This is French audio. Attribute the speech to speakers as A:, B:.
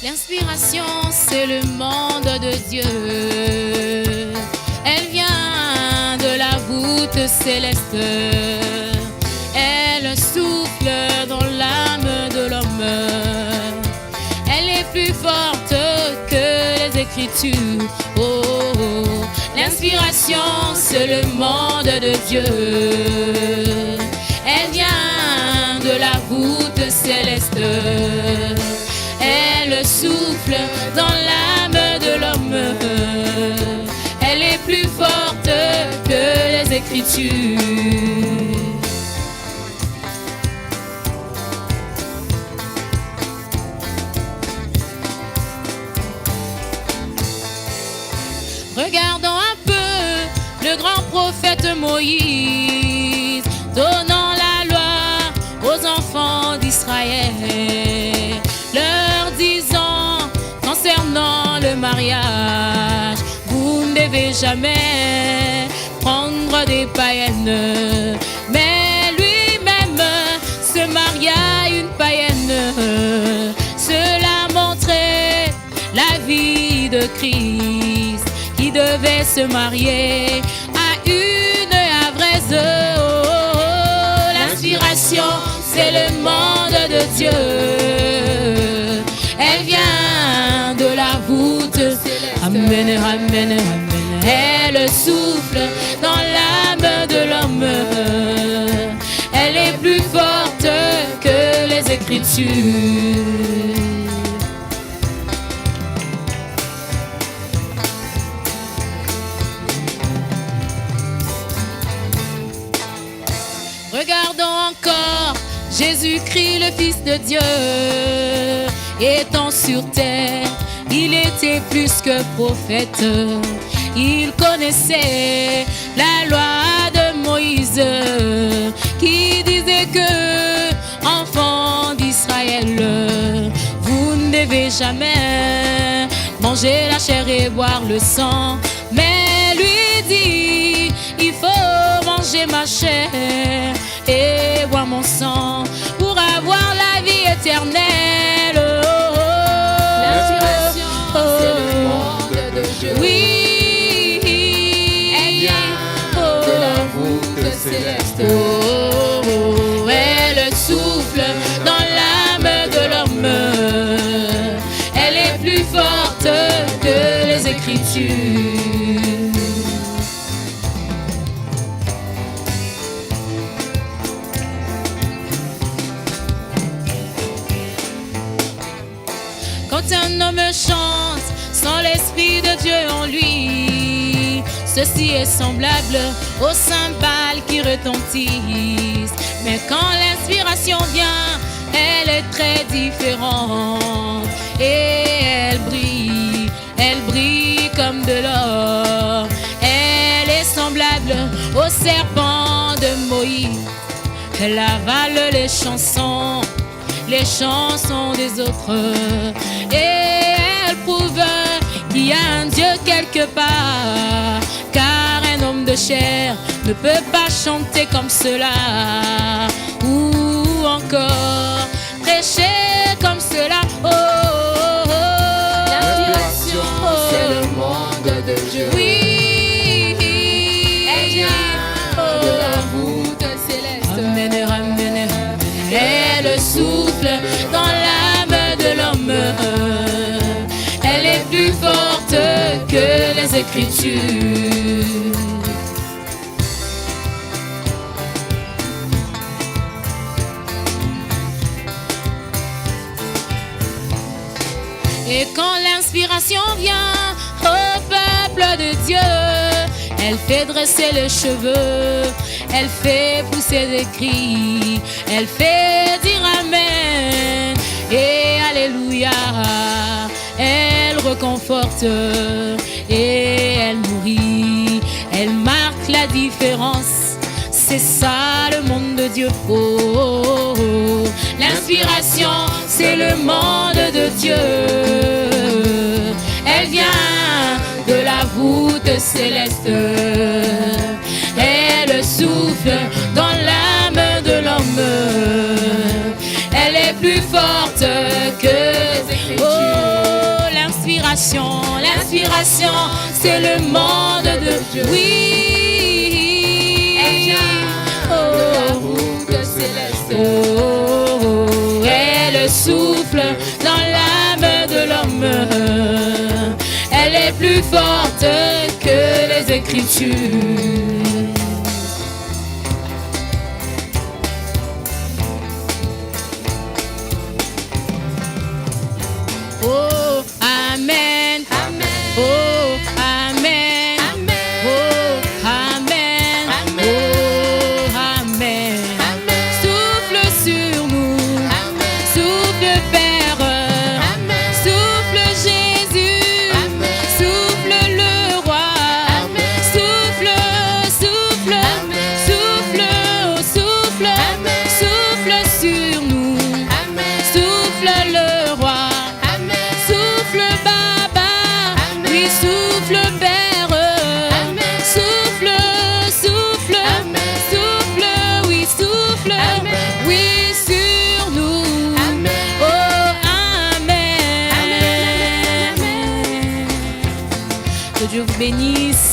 A: L'inspiration, c'est le monde de Dieu. Elle vient de la voûte céleste. Elle souffle dans l'âme de l'homme. Elle est plus forte que les Écritures. Oh, oh. L'inspiration, c'est le monde de Dieu. Elle vient de la voûte céleste. Elle souffle dans l'âme de l'homme. Elle est plus forte que les Écritures. Regardons un peu le grand prophète Moïse, donnant la loi aux enfants d'Israël, leur disant concernant le mariage, vous ne devez jamais prendre des païennes. Mais lui-même se maria à une païenne. Cela montrait la vie de Christ, qui devait se marier à une havraise. Oh, oh, oh. L'inspiration, c'est le monde de Dieu. Elle vient de la voûte. Amen, amen, amen. Elle souffle dans l'âme de l'homme. Elle est plus forte que les Écritures. Regardons encore Jésus-Christ, le Fils de Dieu. Étant sur terre, il était plus que prophète. Il connaissait la loi de Moïse, qui disait que, enfants d'Israël, vous ne devez jamais manger la chair et boire le sang. Mais lui dit, il faut manger ma chair et boire mon sang pour avoir la vie éternelle. Oh, oh, oh.
B: L'inspiration, c'est le monde de Dieu.
A: Oui,
B: Elle vient de la voûte céleste.
A: oh, oh, oh. Elle souffle dans l'âme de l'homme. Elle est plus forte que les Écritures. Quand un homme chante sans l'Esprit de Dieu en lui, ceci est semblable aux cymbales qui retentissent. Mais quand l'inspiration vient, elle est très différente. Et elle brille comme de l'or. Elle est semblable au serpent de Moïse. Elle avale les chansons des autres. Et elle prouve qu'il y a un Dieu quelque part, car un homme de chair ne peut pas chanter comme cela, ou encore prêcher comme cela. Oh, oh, oh.
B: L'inspiration, c'est le monde de Dieu.
A: Oui,
B: Elle vient de la voûte céleste.
A: Amen, amen, amen. Elle souffle dans l'âme de l'homme. Elle est plus forte que les Écritures. Et quand l'inspiration vient au peuple de Dieu, elle fait dresser les cheveux, elle fait pousser des cris, elle fait dire Amen et Alléluia. Elle reconforte et elle nourrit, elle marque la différence. C'est ça le monde de Dieu. Oh, oh, oh. L'inspiration, c'est le monde de Dieu. Elle vient de la voûte céleste. Elle souffle dans l'âme de l'homme. Elle est plus forte que les Écritures. Oh, l'inspiration, l'inspiration, c'est le monde de Dieu. Oui,
B: Elle vient de la route céleste.
A: oh, elle souffle dans l'âme de l'homme. Elle est plus forte que les Écritures. Oh, Amen.
B: Amen.
A: Oh, Amen.
B: Amen.
A: Oh, Amen.
B: Amen.
A: Oh, Amen.
B: Amen.
A: Souffle sur nous.
B: Amen.
A: Souffle, Père.
B: Amen.
A: Souffle, Jésus.
B: Amen.
A: Souffle, le Roi.
B: Amen.
A: Souffle, souffle.
B: Amen.
A: Souffle, oh, souffle.
B: Amen.
A: Souffle sur nous.
B: Amen.
A: Souffle, le Roi.
B: Amen.
A: Souffle, Baba.
B: Amen.
A: Oui, souffle, Père.
B: Amen.
A: Souffle, souffle.
B: Amen.
A: Souffle, oui, souffle.
B: Amen.
A: Oui, sur nous.
B: Amen.
A: Oh, Amen.
B: Amen.
A: Que Dieu vous bénisse.